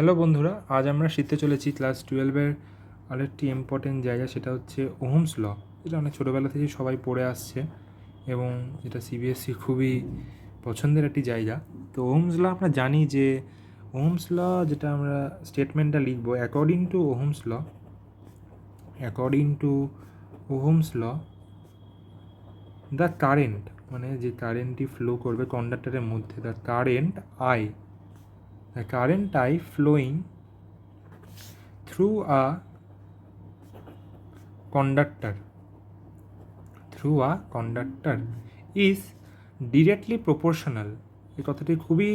Hello বন্ধুরা, আজ আমরা শিখতে চলেছি ক্লাস 12-এর আরেকটি ইম্পর্টেন্ট জায়গা, সেটা হচ্ছে ওহমস ল। যেটা অনেক ছোটোবেলা থেকেই সবাই পড়ে আসছে এবং যেটা সিবিএসসির খুবই পছন্দের একটি জায়গা। তো ওহমস ল আমরা জানি যে ওহমস ল যেটা আমরা স্টেটমেন্টটা লিখব, according to Ohm's law the current, মানে যে কারেন্টটি ফ্লো করবে কন্ডাক্টরের মধ্যে, the current I flowing through a conductor is directly proportional. এই কথাটি খুবই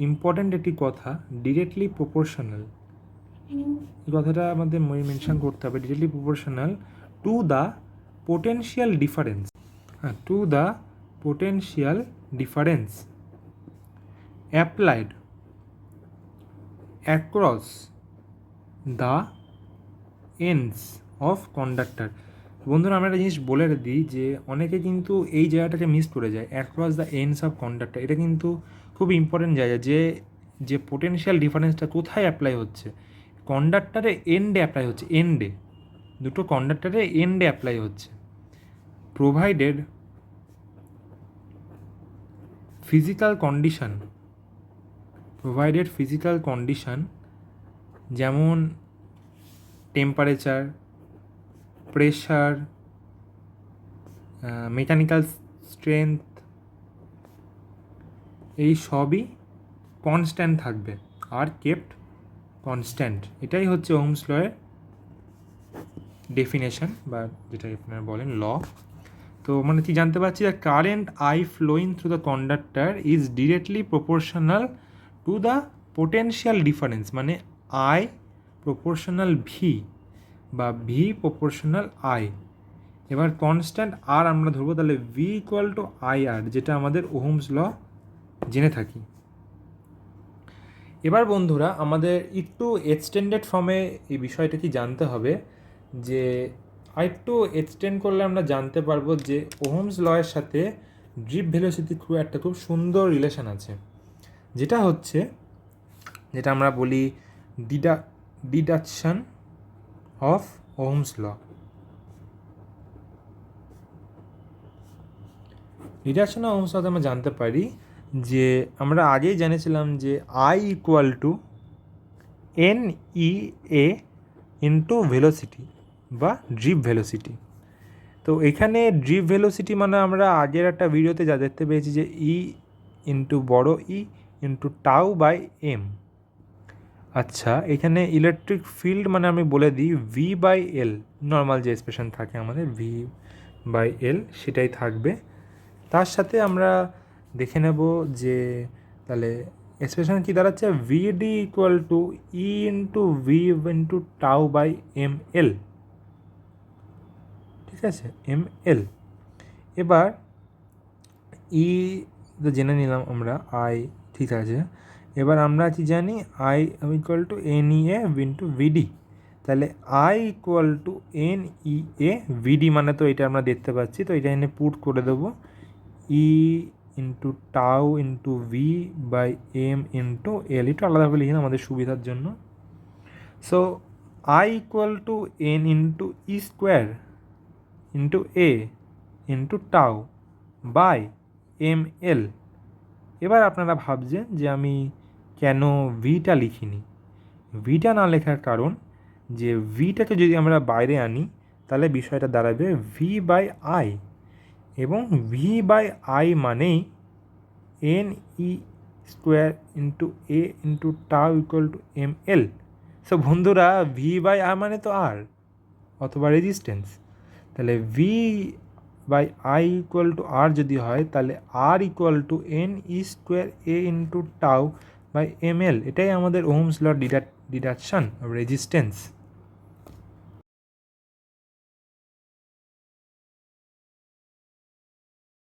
ইম্পর্ট্যান্ট একটি কথা, ডিরেক্টলি প্রপোর্শনাল। এই কথাটা আমাদের মেনশন করতে হবে, directly proportional to the potential difference applied across the ends of conductor. বন্ধুরা, আমরা একটা জিনিস বলে দিই যে অনেকে কিন্তু এই জায়গাটাকে মিস করে যায়, across the ends of conductor. এটা কিন্তু খুব ইম্পর্টেন্ট জায়গা, যে পোটেনশিয়াল ডিফারেন্সটা কোথায় অ্যাপ্লাই হচ্ছে, কন্ডাক্টরে এন্ডে অ্যাপ্লাই হচ্ছে, দুটো কন্ডাক্টরে এন্ডে অ্যাপ্লাই হচ্ছে। প্রোভাইডেড ফিজিক্যাল কন্ডিশন যেমন টেম্পারেচার, প্রেশার, মেকানিক্যাল স্ট্রেংথ, এই সবই কনস্ট্যান্ট থাকবে, আর কেপ্ট কনস্ট্যান্ট। এটাই হচ্ছে ওহমস লয়ের ডেফিনেশন, বা যেটা আপনারা বলেন ল। তো মানে কি জানতে পারছি, the current I flowing through the conductor is directly proportional to the potential difference, মানে I proportional V বা V proportional I। এবার কনস্ট্যান্ট আর আমরা ধরবো, তাহলে V ইকুয়াল টু IR, যেটা আমাদের ওহমস ল জেনে থাকি। এবার বন্ধুরা, আমাদের একটু এক্সটেন্ডেড ফর্মে এই বিষয়টা কি জানতে হবে, যে আরেকটু এক্সটেন্ড করলে আমরা জানতে পারবো যে ওহমস লয়ের সাথে ড্রিপ ভেলোসিটি খুব সুন্দর রিলেশন আছে, যেটা আমরা বলি deduction of Ohm's law. Deduction of Ohm's লতে আমরা জানতে পারি যে আমরা আগেই জেনেছিলাম যে I equal to NEA into velocity বা ড্রিপ ভেলোসিটি। তো এখানে ড্রিপ ভেলোসিটি মানে আমরা আগের একটা ভিডিওতে যা দেখতে পেয়েছি যে E ইন্টু বড় E into tau by M। আচ্ছা, এখানে ইলেকট্রিক ফিল্ড মানে আমি বলে দিই V/L, নর্মাল যে এক্সপ্রেশন থাকে আমাদের V/L সেটাই থাকবে। তার সাথে আমরা দেখে নেব যে তাহলে এক্সপ্রেশন কী দাঁড়াচ্ছে, VD equal to E into V into tau by ML। ঠিক আছে, ML। এবার E তো জেনে নিলাম আমরা, I ঠিক আছে। এবার আমরা কি জানি, I equal to NEA into VD। তাহলে I equal to NEA VD, মানে তো এটা আমরা দেখতে পাচ্ছি, তো এটা এনে পুট করে দেবো E into tau into V by M into L। একটু আলাদাভাবে লিখি আমাদের সুবিধার জন্য। So I equal to N into E square into A into tau by ML। এবার আপনারা ভাবছেন যে আমি কেন ভিটা লিখিনি। ভিটা না লেখার কারণ, যে ভিটাকে যদি আমরা বাইরে আনি তাহলে বিষয়টা দাঁড়াবে V/I, এবং V/I মানেই NE square into A into tau equal to ML। So বন্ধুরা, V/I মানে তো আর অথবা রেজিস্ট্যান্স, তাহলে V/I ইকুয়াল টু আর যদি হয়, তাহলে R equal to NE square A into tau by ML। এটাই আমাদের Ohm's law deduction of resistance.